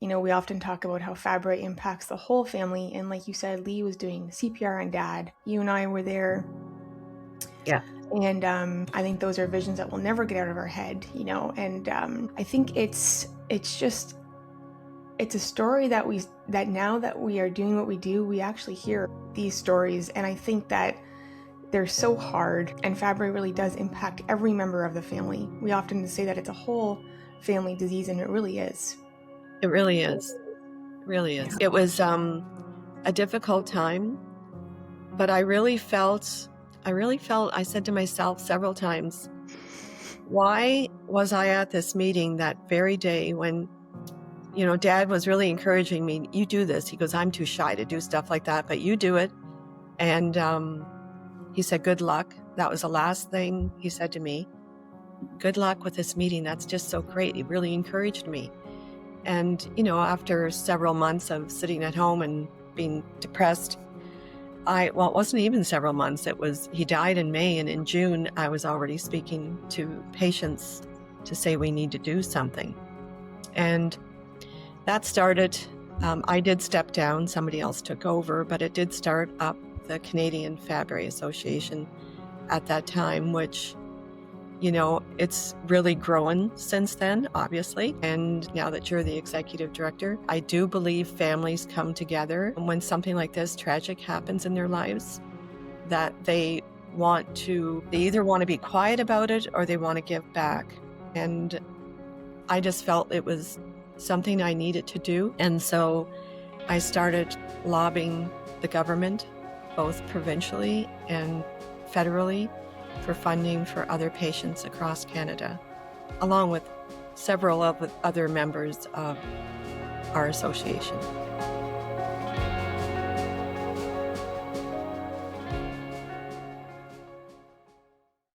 we often talk about how Fabry impacts the whole family. And like you said, Lee was doing CPR on Dad. You and I were there. Yeah. And I think those are visions that we'll never get out of our head, And I think it's a story that now that we are doing what we do, we actually hear these stories. And I think that they're so hard, and Fabry really does impact every member of the family. We often say that it's a whole family disease, and it really is. It really is. It really is. Yeah. It was a difficult time, but I really felt, I said to myself several times, why was I at this meeting that very day when, Dad was really encouraging me, you do this. He goes, I'm too shy to do stuff like that, but you do it. And he said, good luck. That was the last thing he said to me. Good luck with this meeting. That's just so great. He really encouraged me. And, after several months of sitting at home and being depressed, it wasn't even several months. He died in May, and in June, I was already speaking to patients to say we need to do something. And that started, I did step down, somebody else took over, but it did start up the Canadian Fabry Association at that time, which, it's really grown since then, obviously. And now that you're the executive director, I do believe families come together when something like this tragic happens in their lives, that they either want to be quiet about it or they want to give back. And I just felt it was something I needed to do. And so I started lobbying the government, both provincially and federally, for funding for other patients across Canada, along with several of other members of our association.